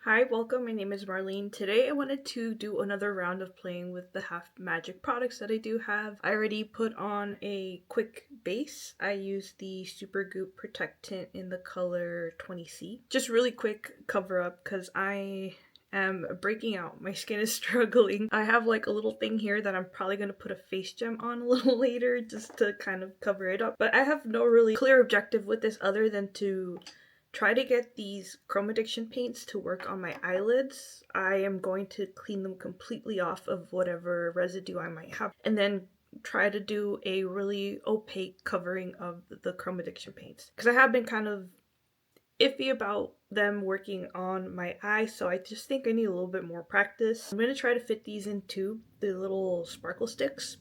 Hi, welcome. My name is Marlene. Today I wanted to do another round of playing with the Halfmagic products that I do have. I already put on a quick base. I used the Super Goop Protectant in the color 20C. Just really quick cover up because I am breaking out. My skin is struggling. I have like a little thing here that I'm probably going to put a face gem on a little later just to kind of cover it up. But I have no really clear objective with this other than to try to get these Chromaddiction paints to work on my eyelids. I am going to clean them completely off of whatever residue I might have and then try to do a really opaque covering of the Chromaddiction paints because I have been kind of iffy about them working on my eye, so I just think I need a little bit more practice. I'm going to try to fit these into the little Sparklestiks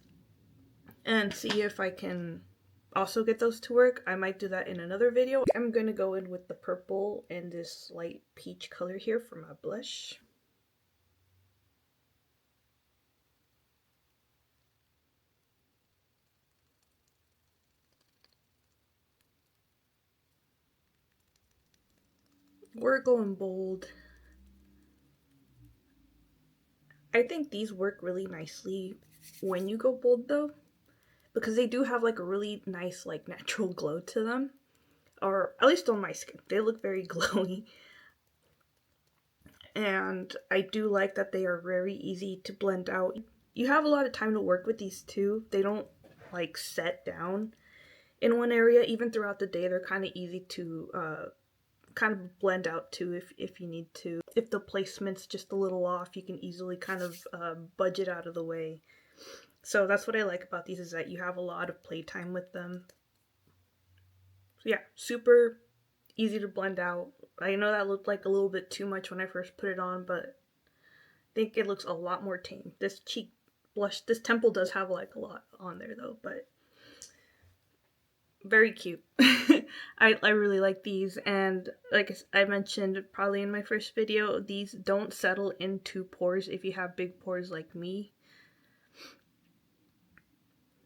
and see if I can also get those to work. I might do that in another video. I'm going to go in with the purple and this light peach color here for my blush. We're going bold. I think these work really nicely when you go bold though, because they do have like a really nice like natural glow to them, or at least on my skin. They look very glowy. And I do like that they are very easy to blend out. You have a lot of time to work with these too. They don't like set down in one area. Even throughout the day, they're kind of easy to kind of blend out too if you need to. If the placement's just a little off, you can easily kind of budge it out of the way. So that's what I like about these, is that you have a lot of playtime with them. So yeah, super easy to blend out. I know that looked like a little bit too much when I first put it on, but I think it looks a lot more tame. This cheek blush, this temple does have like a lot on there though, but very cute. I really like these, and like I mentioned probably in my first video, these don't settle into pores if you have big pores like me.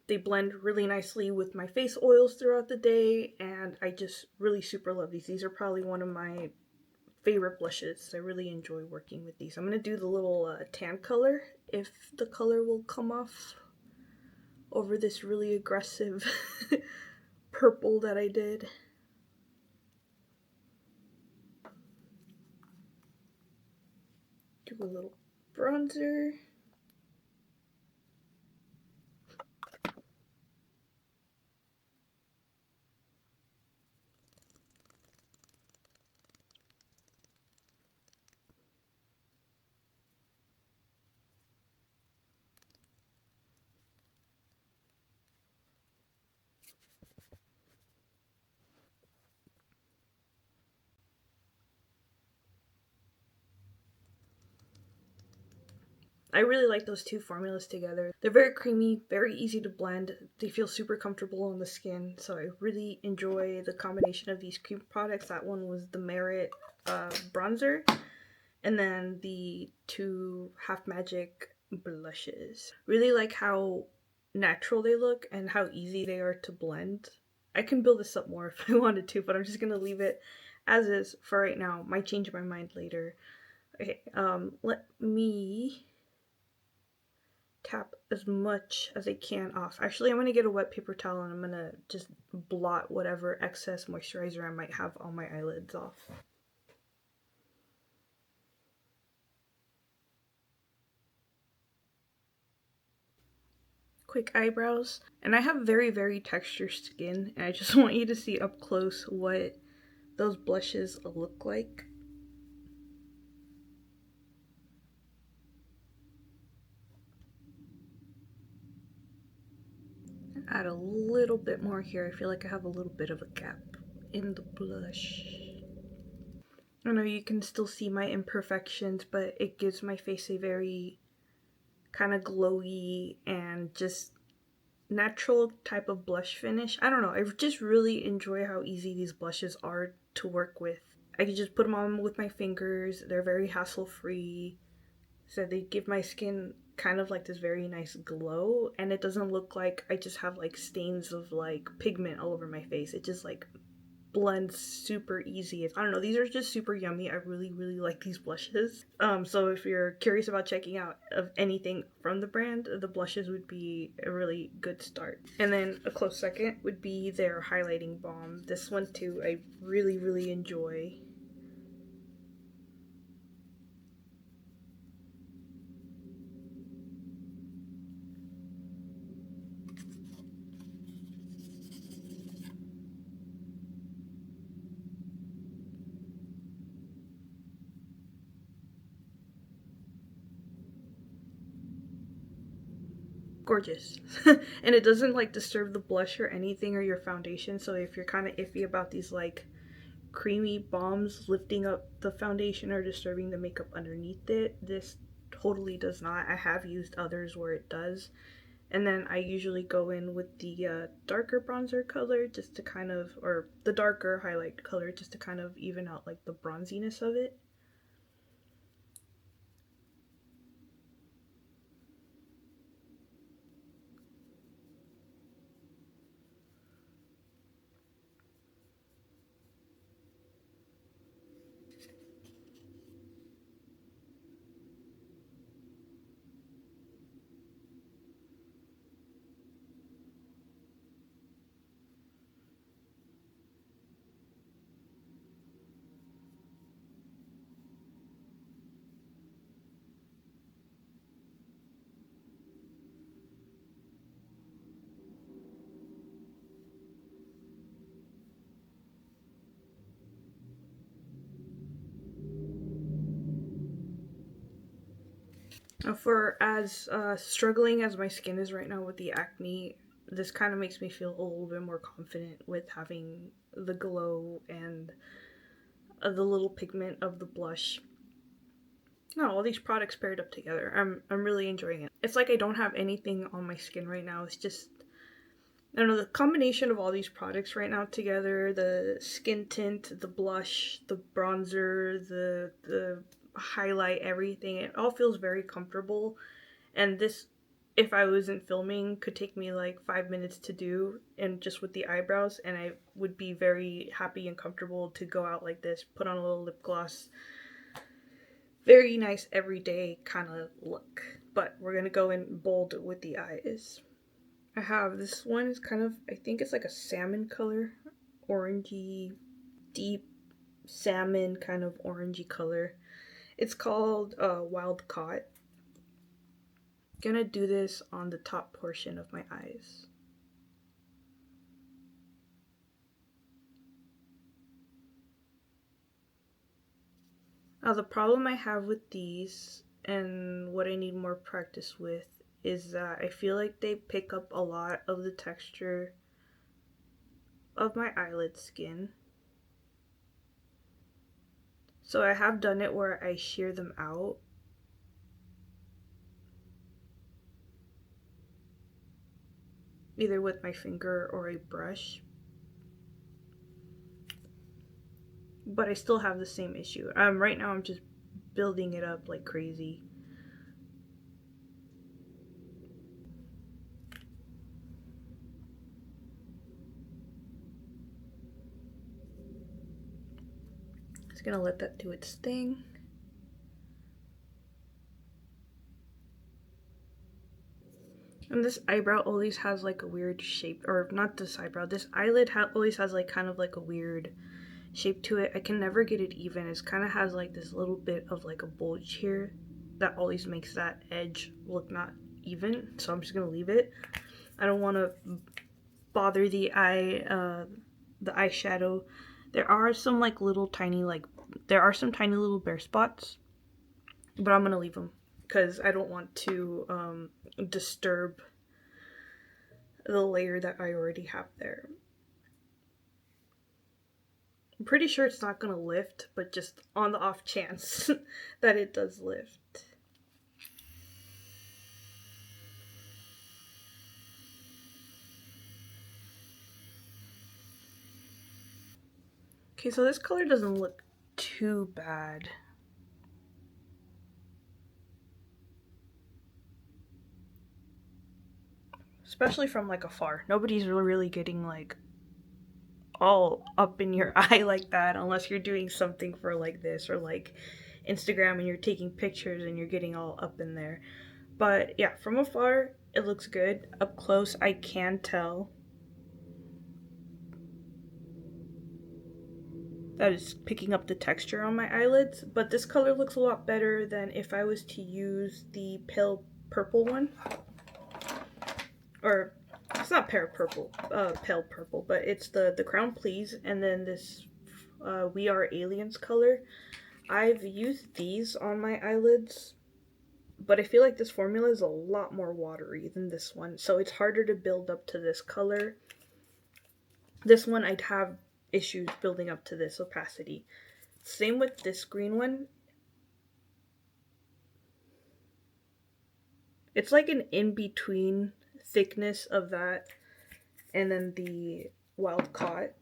They blend really nicely with my face oils throughout the day, and I just really super love these. These are probably one of my favorite blushes. I really enjoy working with these. I'm going to do the little tan color, if the color will come off over this really aggressive purple that I did. Do a little bronzer. I really like those two formulas together. They're very creamy, very easy to blend. They feel super comfortable on the skin, so I really enjoy the combination of these cream products. That one was the Merit bronzer, and then the two Halfmagic blushes. Really like how natural they look and how easy they are to blend. I can build this up more if I wanted to, but I'm just gonna leave it as is for right now. Might change my mind later. Okay, let me tap as much as I can off. Actually, I'm going to get a wet paper towel and I'm going to just blot whatever excess moisturizer I might have on my eyelids off. Quick eyebrows. And I have very textured skin, and I just want you to see up close what those blushes look like. Add a little bit more here. I feel like I have a little bit of a gap in the blush. I know you can still see my imperfections, but it gives my face a very kind of glowy and just natural type of blush finish. I don't know, I just really enjoy how easy these blushes are to work with. I can just put them on with my fingers. They're very hassle-free, so they give my skin kind of like this very nice glow, and it doesn't look like I just have like stains of like pigment all over my face. It just like blends super easy. I don't know, these are just super yummy. I really like these blushes. So if you're curious about checking out of anything from the brand, the blushes would be a really good start. And then a close second would be their highlighting balm. This one too I really enjoy. Gorgeous. And it doesn't like disturb the blush or anything or your foundation, so if you're kind of iffy about these like creamy balms lifting up the foundation or disturbing the makeup underneath it, this totally does not. I have used others where it does. And then I usually go in with the darker bronzer color just to kind of, or the darker highlight color just to kind of even out like the bronziness of it. For as struggling as my skin is right now with the acne, this kind of makes me feel a little bit more confident with having the glow and the little pigment of the blush. No, all these products paired up together. I'm really enjoying it. It's like I don't have anything on my skin right now. It's just, I don't know, the combination of all these products right now together, the skin tint, the blush, the bronzer, the highlight, everything, it all feels very comfortable. And this, if I wasn't filming, could take me like 5 minutes to do, and just with the eyebrows, and I would be very happy and comfortable to go out like this, put on a little lip gloss. Very nice everyday kind of look. But we're gonna go in bold with the eyes. I have this one is kind of, I think it's like a salmon color, orangey, deep salmon kind of orangey color. It's called Wild Caught. Gonna do this on the top portion of my eyes. Now the problem I have with these and what I need more practice with is that I feel like they pick up a lot of the texture of my eyelid skin. So I have done it where I shear them out. Either with my finger or a brush. But I still have the same issue. Right now I'm just building it up like crazy. Just gonna let that do its thing. And this eyebrow always has like a weird shape, or not this eyebrow, this eyelid always has like kind of like a weird shape to it. I can never get it even. It kind of has like this little bit of like a bulge here that always makes that edge look not even. So I'm just gonna leave it. I don't want to bother the eyeshadow. There are some like little tiny there are some tiny little bare spots, but I'm gonna leave them because I don't want to disturb the layer that I already have there. I'm pretty sure it's not gonna lift, but just on the off chance that it does lift. Okay, so this color doesn't look too bad. Especially from like afar. Nobody's really getting like all up in your eye like that unless you're doing something for like this or like Instagram and you're taking pictures and you're getting all up in there. But yeah, from afar it looks good. Up close I can tell that is picking up the texture on my eyelids, but this color looks a lot better than if I was to use the pale purple one. Or it's not pale purple, but it's the Crown Please, and then this We Are Aliens color. I've used these on my eyelids, but I feel like this formula is a lot more watery than this one, so it's harder to build up to this color. This one I'd have issues building up to this opacity. Same with this green one. It's like an in-between thickness of that and then the Wild Caught.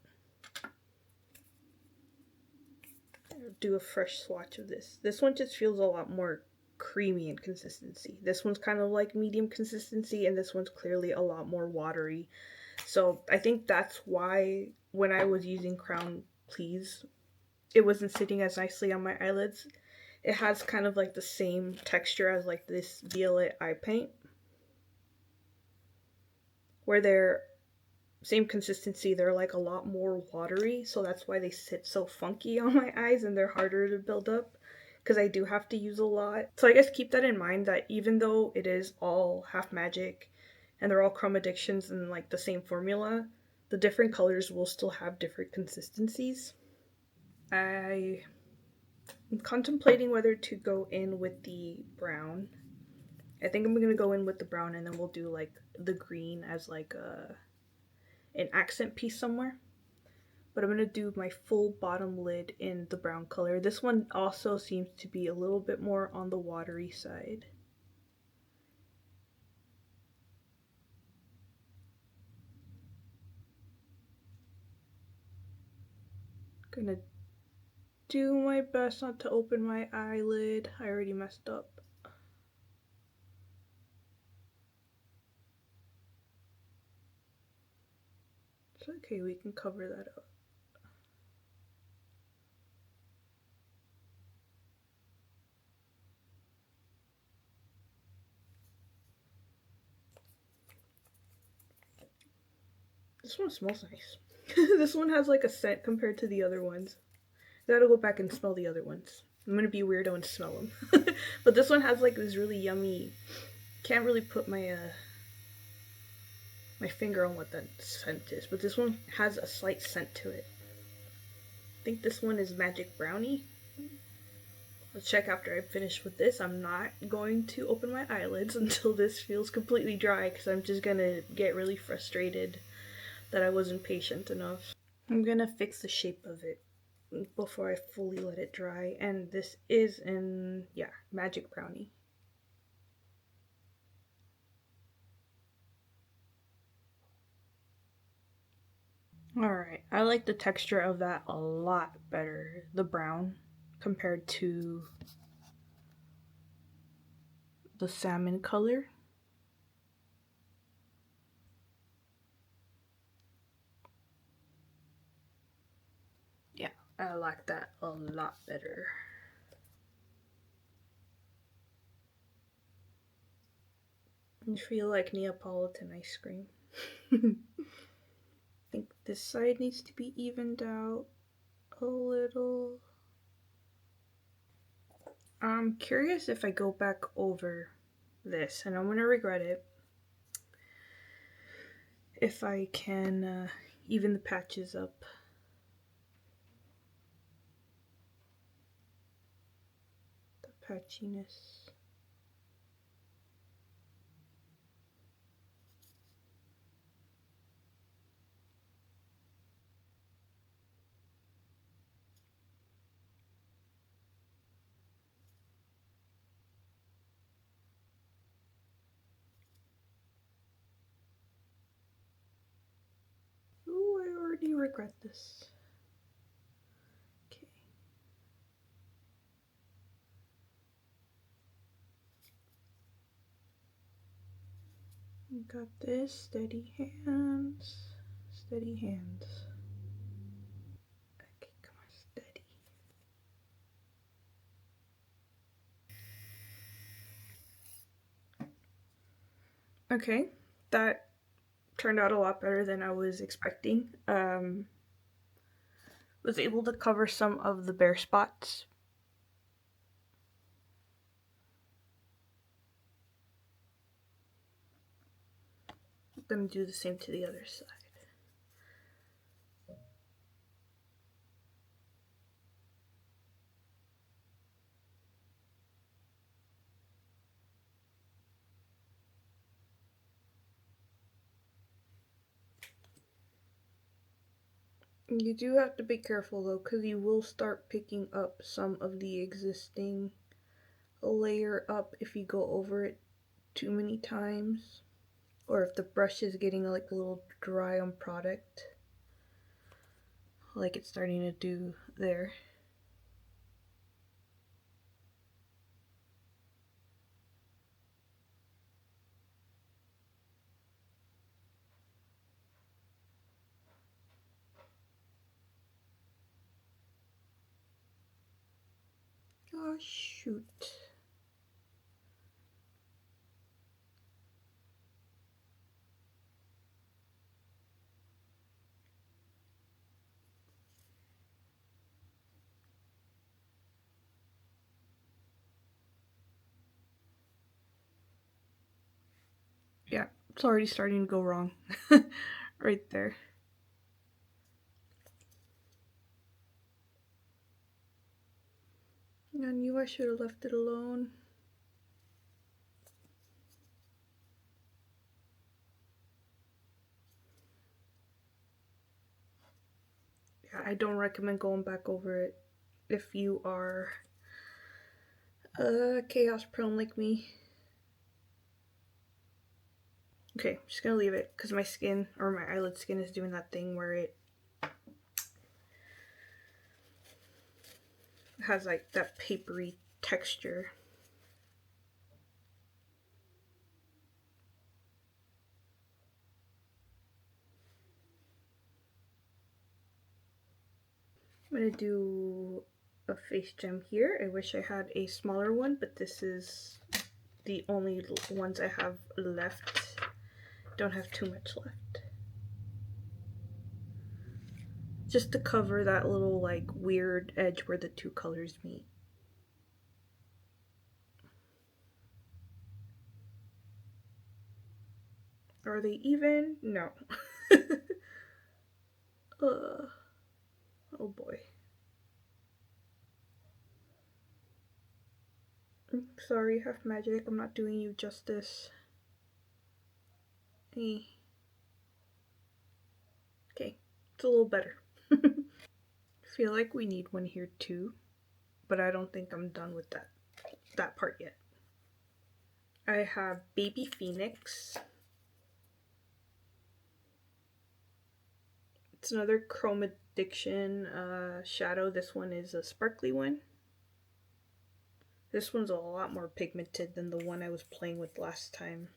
Do a fresh swatch of this. This one just feels a lot more creamy in consistency. This one's kind of like medium consistency, and this one's clearly a lot more watery. So I think that's why when I was using Crown Please, it wasn't sitting as nicely on my eyelids. It has kind of like the same texture as like this Violet eye paint, where they're same consistency, they're like a lot more watery, so that's why they sit so funky on my eyes and they're harder to build up because I do have to use a lot. So I guess keep that in mind, that even though it is all Halfmagic and they're all Chromaddictions and like the same formula, the different colors will still have different consistencies. I am contemplating whether to go in with the brown. I think I'm gonna go in with the brown and then we'll do like the green as like an accent piece somewhere. But I'm going to do my full bottom lid in the brown color. This one also seems to be a little bit more on the watery side. Gonna do my best not to open my eyelid. I already messed up. It's okay, we can cover that up. This one smells nice. This one has like a scent compared to the other ones. I gotta go back and smell the other ones. I'm gonna be a weirdo and smell them. But this one has like this really yummy. Can't really put my my finger on what that scent is, but this one has a slight scent to it. I think this one is Magic Brownie. I'll check after I finish with this. I'm not going to open my eyelids until this feels completely dry because I'm just gonna get really frustrated that I wasn't patient enough. I'm gonna fix the shape of it before I fully let it dry, and this is in, yeah, Magic Brownie. Alright, I like the texture of that a lot better, the brown, compared to the salmon color. Yeah, I like that a lot better. I feel like Neapolitan ice cream. I think this side needs to be evened out a little. I'm curious if I go back over this, and I'm gonna regret it, if I can even the patches up. The patchiness. Ooh, I already regret this. Okay. Got this. Steady hands. Steady hands. Okay, that turned out a lot better than I was expecting. Was able to cover some of the bare spots. I'm gonna do the same to the other side. You do have to be careful though, because you will start picking up some of the existing layer up if you go over it too many times, or if the brush is getting like a little dry on product, like it's starting to do there. Oh shoot. Yeah, it's already starting to go wrong. Right there. I knew I should have left it alone. Yeah, I don't recommend going back over it if you are chaos prone like me. Okay, I'm just gonna leave it because my skin, or my eyelid skin, is doing that thing where it has like that papery texture. I'm gonna do a face gem here. I wish I had a smaller one, but this is the only ones I have left. Don't have too much left. Just to cover that little like weird edge where the two colors meet. Are they even? No. Oh boy. Sorry, Halfmagic, I'm not doing you justice. Hey. Okay, it's a little better. I feel like we need one here too, but I don't think I'm done with that part yet. I have Baby Phoenix. It's another Chromaddiction shadow. This one is a sparkly one. This one's a lot more pigmented than the one I was playing with last time.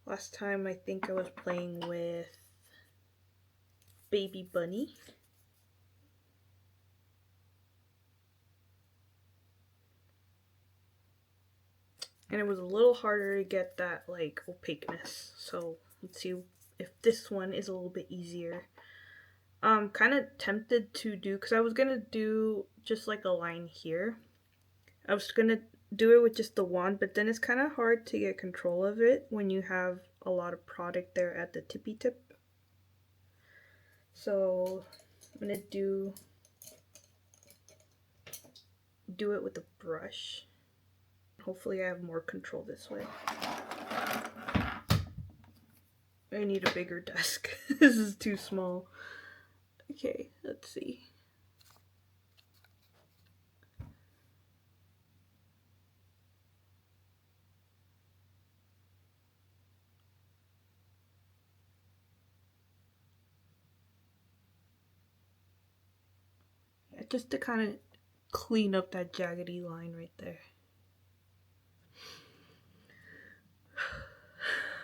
Last time I think I was playing with Baby Bunny. And it was a little harder to get that like opaqueness. So let's see if this one is a little bit easier. Kind of tempted to do, because I was gonna do just like a line here. I was gonna do it with just the wand, but then it's kind of hard to get control of it when you have a lot of product there at the tippy tip. So I'm gonna do it with a brush. Hopefully I have more control this way. I need a bigger desk. This is too small. Okay, let's see. Just to kind of clean up that jaggedy line right there.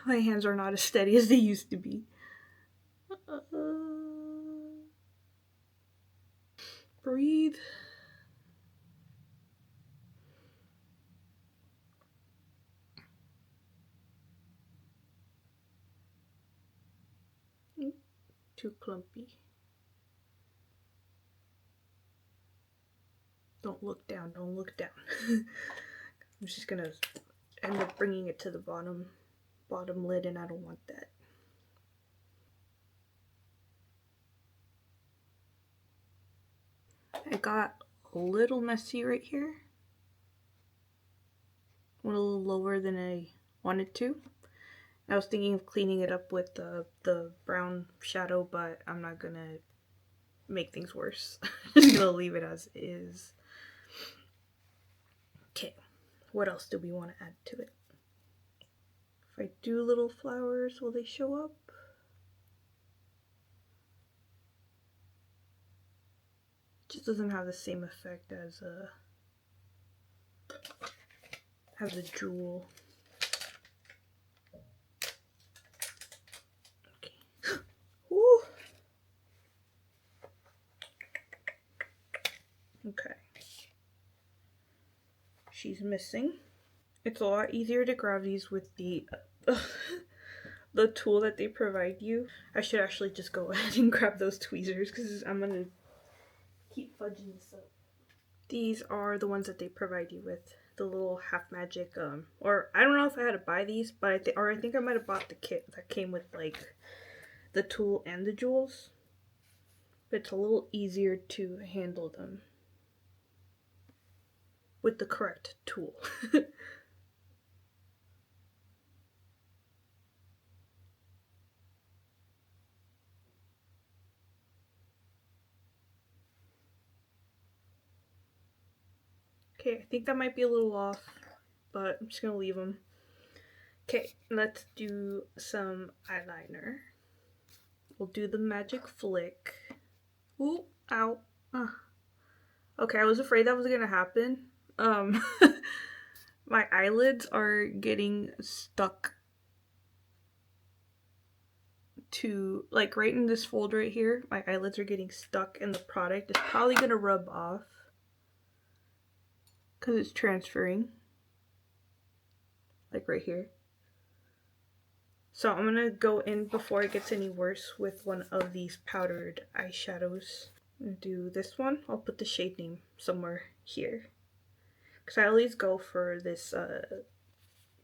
My hands are not as steady as they used to be. Breathe. too clumpy. Don't look down, don't look down. I'm just gonna end up bringing it to the bottom lid, and I don't want that. It got a little messy right here. Went a little lower than I wanted to. I was thinking of cleaning it up with the brown shadow, but I'm not gonna make things worse. I'm just gonna leave it as is. Okay, what else do we want to add to it? If I do little flowers, will they show up? It just doesn't have the same effect as a jewel. Okay. Woo. Okay. She's missing. It's a lot easier to grab these with the the tool that they provide you. I should actually just go ahead and grab those tweezers because I'm gonna keep fudging this up. These are the ones that they provide you with, the little Halfmagic, or I don't know if I had to buy these, but I think I might have bought the kit that came with like the tool and the jewels. But it's a little easier to handle them with the correct tool. Okay, I think that might be a little off, but I'm just gonna leave them. Okay, let's do some eyeliner. We'll do the magic Flik. Ooh, ow. Okay, I was afraid that was gonna happen. My eyelids are getting stuck to, like, right in this fold right here. My eyelids are getting stuck, and the product is probably gonna rub off because it's transferring, like right here. So I'm gonna go in before it gets any worse with one of these powdered eyeshadows. I'm gonna do this one. I'll put the shade name somewhere here, because I always go for this, I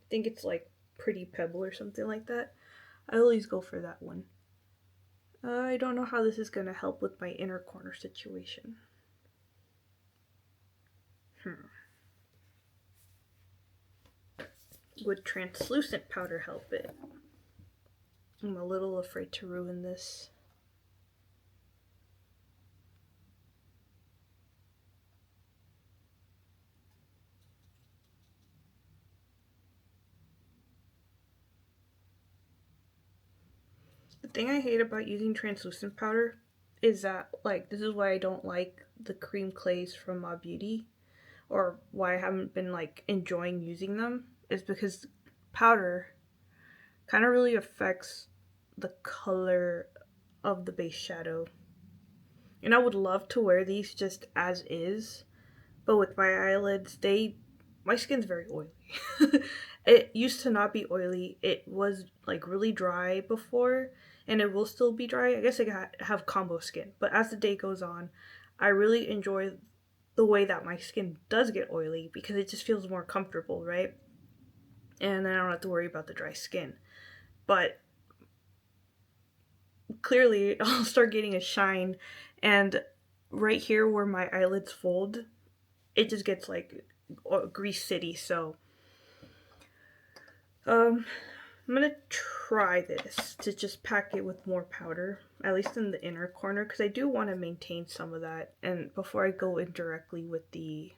think it's like Pretty Pebble or something like that. I always go for that one. I don't know how this is gonna help with my inner corner situation. Would translucent powder help it? I'm a little afraid to ruin this. The thing I hate about using translucent powder is that, like, this is why I don't like the cream clays from Mod Beauty, or why I haven't been, like, enjoying using them, is because powder kind of really affects the color of the base shadow. And I would love to wear these just as is, but with my eyelids, my skin's very oily. It used to not be oily. It was like really dry before, and it will still be dry. I guess I have combo skin, but as the day goes on, I really enjoy the way that my skin does get oily because it just feels more comfortable, right? And then I don't have to worry about the dry skin. But clearly, I'll start getting a shine, and right here where my eyelids fold, it just gets like grease city. So I'm gonna try this to just pack it with more powder, at least in the inner corner, because I do want to maintain some of that, and before I go in directly with the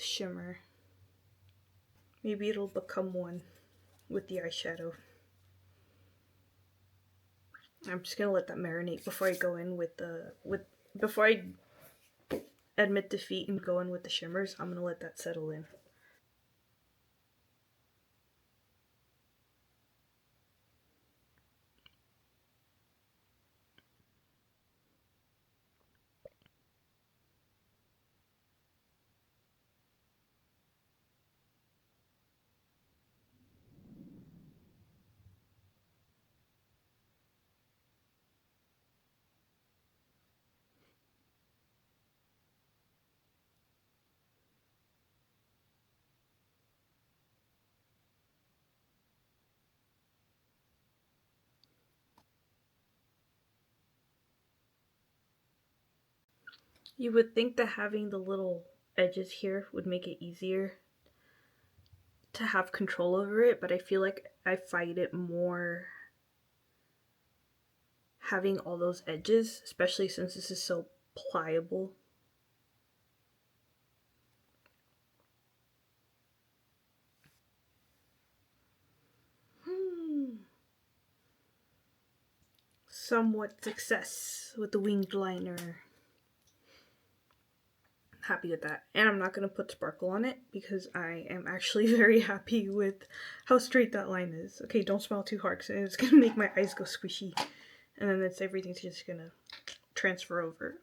shimmer. Maybe it'll become one with the eyeshadow. I'm just gonna let that marinate before I go in before I admit defeat and go in with the shimmers. I'm gonna let that settle in. You would think that having the little edges here would make it easier to have control over it, but I feel like I fight it more having all those edges, especially since this is so pliable. Somewhat success with the winged liner. Happy with that. And I'm not going to put sparkle on it because I am actually very happy with how straight that line is. Okay, don't smile too hard because it's going to make my eyes go squishy. And then everything's just going to transfer over.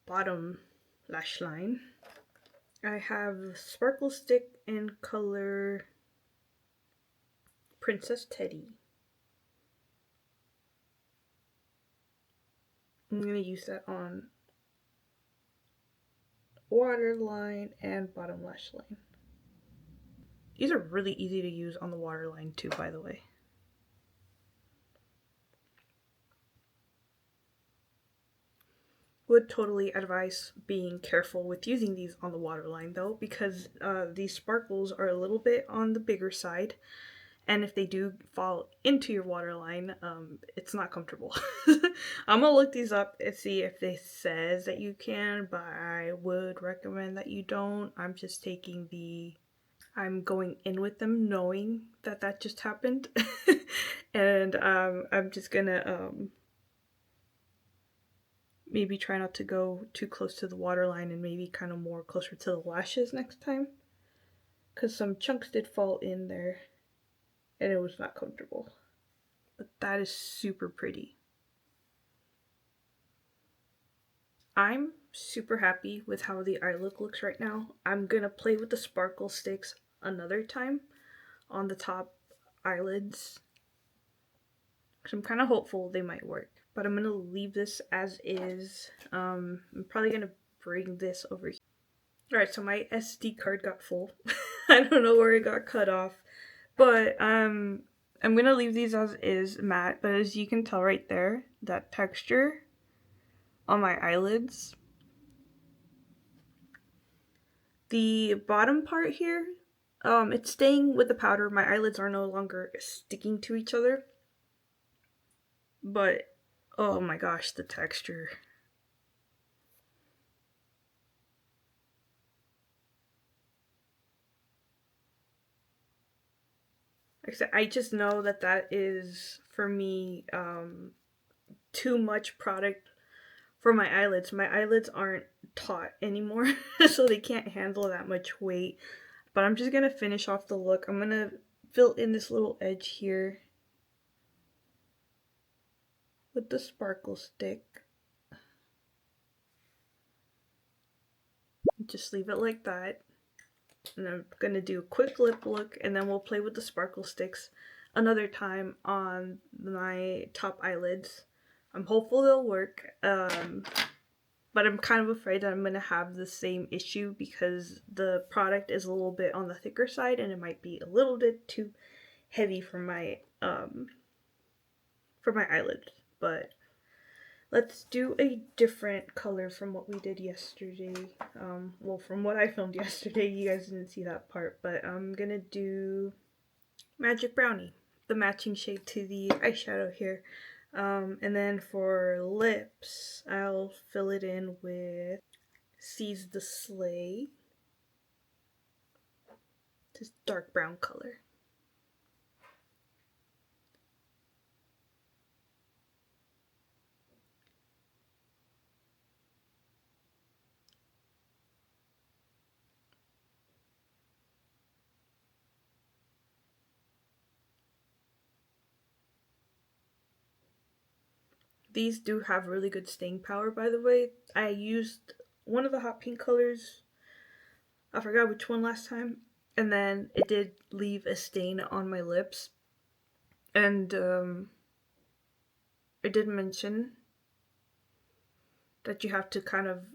Bottom lash line. I have Sparklestik in color Princess Teddy. I'm going to use that on waterline and bottom lash line. These are really easy to use on the waterline too, by the way. Would totally advise being careful with using these on the waterline though, because these sparkles are a little bit on the bigger side, and if they do fall into your waterline, it's not comfortable. I'm gonna look these up and see if they says that you can, but I would recommend that you don't. I'm just taking I'm going in with them knowing that just happened. And I'm just gonna maybe try not to go too close to the waterline and maybe kind of more closer to the lashes next time, because some chunks did fall in there and it was not comfortable. But that is super pretty. I'm super happy with how the eye look looks right now. I'm gonna play with the Sparklestiks another time on the top eyelids because I'm kind of hopeful they might work. But I'm gonna leave this as is. I'm probably gonna bring this over here. Alright, so my SD card got full. I don't know where it got cut off. But I'm gonna leave these as is matte, but as you can tell right there, that texture on my eyelids. The bottom part here, it's staying with the powder. My eyelids are no longer sticking to each other. But oh my gosh, the texture. Like I said, I just know that is, for me, too much product for my eyelids. My eyelids aren't taut anymore, so they can't handle that much weight. But I'm just going to finish off the look. I'm going to fill in this little edge here with the Sparklestik. Just leave it like that. And I'm going to do a quick lip look, and then we'll play with the Sparklestiks another time on my top eyelids. I'm hopeful they'll work, but I'm kind of afraid that I'm going to have the same issue because the product is a little bit on the thicker side and it might be a little bit too heavy for my eyelids. But let's do a different color from what we did yesterday. Well, from what I filmed yesterday, you guys didn't see that part, but I'm gonna do Magic Brownie, the matching shade to the eyeshadow here. And then for lips, I'll fill it in with Seize the Sleigh, this dark brown color. These do have really good staying power, by the way. I used one of the hot pink colors. I forgot which one last time. And then it did leave a stain on my lips. And I did mention that you have to kind of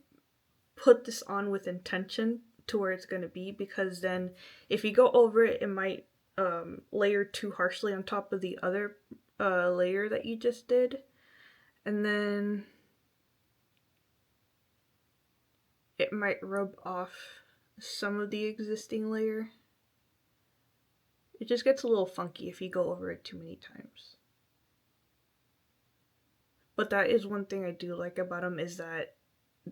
put this on with intention to where it's going to be, because then if you go over it, it might layer too harshly on top of the other layer that you just did. And then it might rub off some of the existing layer. It just gets a little funky if you go over it too many times. But that is one thing I do like about them, is that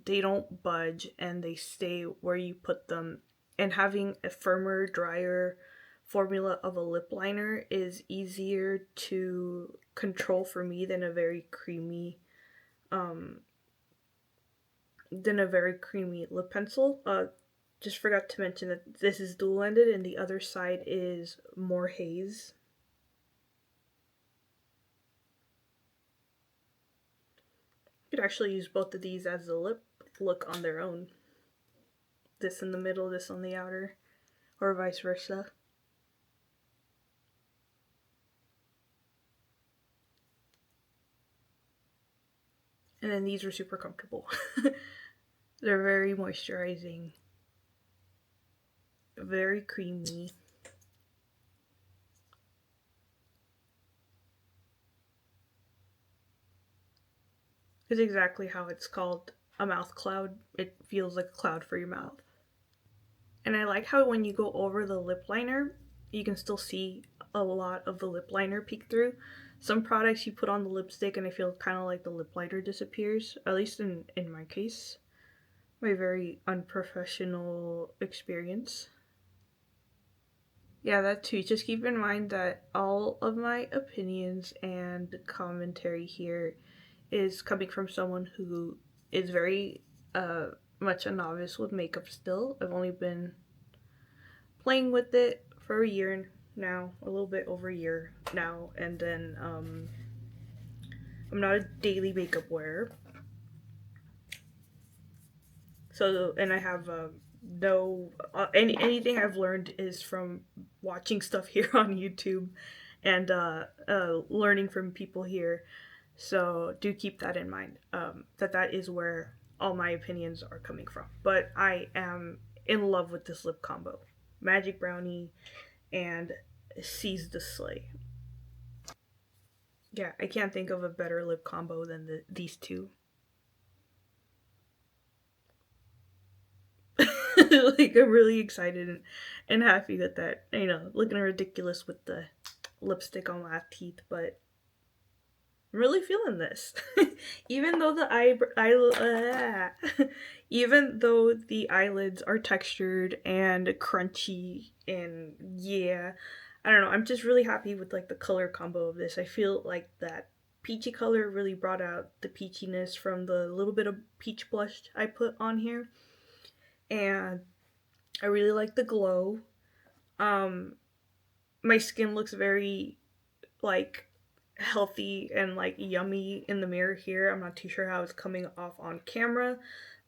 they don't budge and they stay where you put them. And having a firmer, drier formula of a lip liner is easier to control for me than a very creamy lip pencil. Just forgot to mention that this is dual-ended and the other side is more haze. You could actually use both of these as a lip look on their own. This in the middle, this on the outer, or vice versa. And then these are super comfortable. They're very moisturizing, very creamy. It's exactly how it's called, a mouth cloud. It feels like a cloud for your mouth. And I like how when you go over the lip liner, you can still see a lot of the lip liner peek through. Some products you put on the lipstick and I feel kind of like the lip liner disappears, at least in my case. My very unprofessional experience. Yeah, that too. Just keep in mind that all of my opinions and commentary here is coming from someone who is very much a novice with makeup still. I've only been playing with it for a year now, a little bit over a year now, and then I'm not a daily makeup wearer. So, and I have no anything I've learned is from watching stuff here on YouTube and learning from people here. So do keep that in mind. That is where all my opinions are coming from. But I am in love with this lip combo, Magic Brownie and Seize the Slay. Yeah, I can't think of a better lip combo than these two. Like, I'm really excited and happy that, you know, looking ridiculous with the lipstick on my teeth, but I'm really feeling this. Even though even though the eyelids are textured and crunchy, and yeah, I don't know, I'm just really happy with like the color combo of this. I feel like that peachy color really brought out the peachiness from the little bit of peach blush I put on here. And I really like the glow. My skin looks very like healthy and like yummy in the mirror here. I'm not too sure how it's coming off on camera,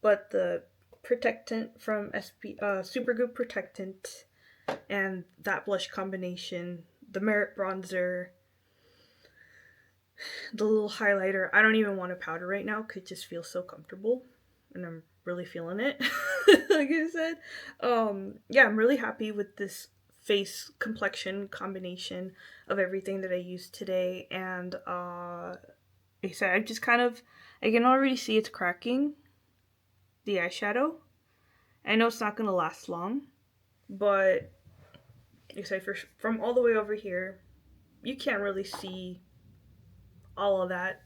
but the protectant from Supergoop Protectant and that blush combination, the Merit bronzer, the little highlighter. I don't even want a powder right now because it just feels so comfortable and I'm really feeling it. Like I said, yeah, I'm really happy with this face complexion combination of everything that I used today. And like I said, I can already see it's cracking the eyeshadow. I know it's not gonna last long, but like I said, from all the way over here, you can't really see all of that.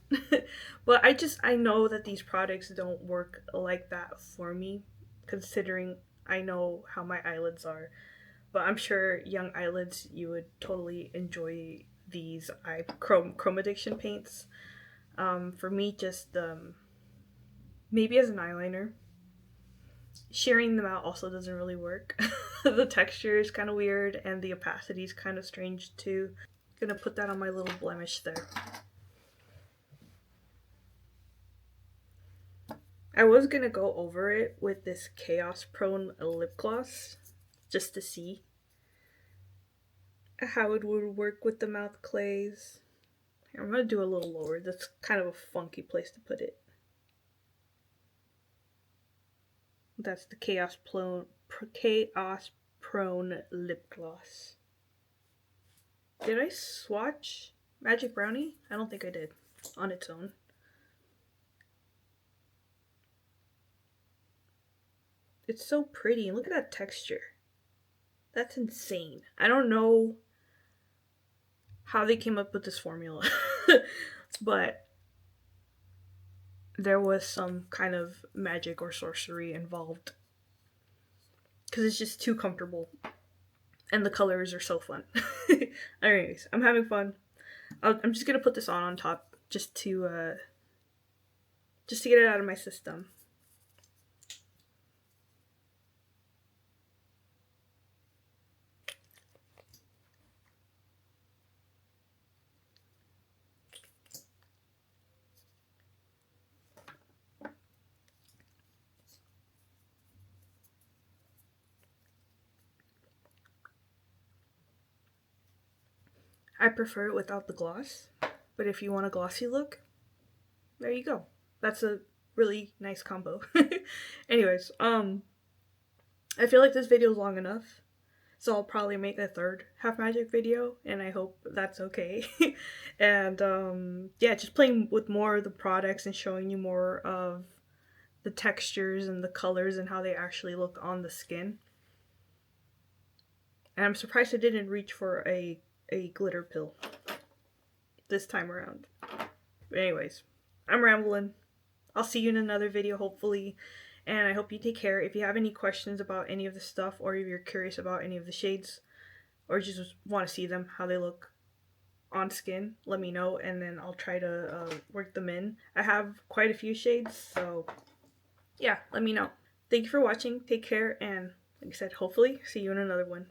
But I know that these products don't work like that for me, considering I know how my eyelids are. But I'm sure young eyelids, you would totally enjoy these Chromaddiction paints. For me, just maybe as an eyeliner. Shearing them out also doesn't really work. The texture is kind of weird and the opacity is kind of strange too. Gonna put that on my little blemish there. I was gonna go over it with this Chaos Prone lip gloss just to see how it would work with the mouth clays. I'm gonna do a little lower. That's kind of a funky place to put it. That's the Chaos Prone lip gloss. Did I swatch Magic Brownie? I don't think I did on its own. It's so pretty. And look at that texture. That's insane. I don't know how they came up with this formula, but there was some kind of magic or sorcery involved because it's just too comfortable and the colors are so fun. Anyways, I'm having fun. I'm just gonna put this on top just to get it out of my system. I prefer it without the gloss, but if you want a glossy look, there you go. That's a really nice combo. Anyways, I feel like this video is long enough, so I'll probably make a third Halfmagic video, and I hope that's okay. And yeah, just playing with more of the products and showing you more of the textures and the colors and how they actually look on the skin. And I'm surprised I didn't reach for a glitter pill this time around. But anyways, I'm rambling. I'll see you in another video, hopefully. And I hope you take care. If you have any questions about any of the stuff, or if you're curious about any of the shades, or just want to see them, how they look on skin, let me know, and then I'll try to work them in. I have quite a few shades, so yeah, let me know. Thank you for watching. Take care, and like I said, hopefully see you in another one.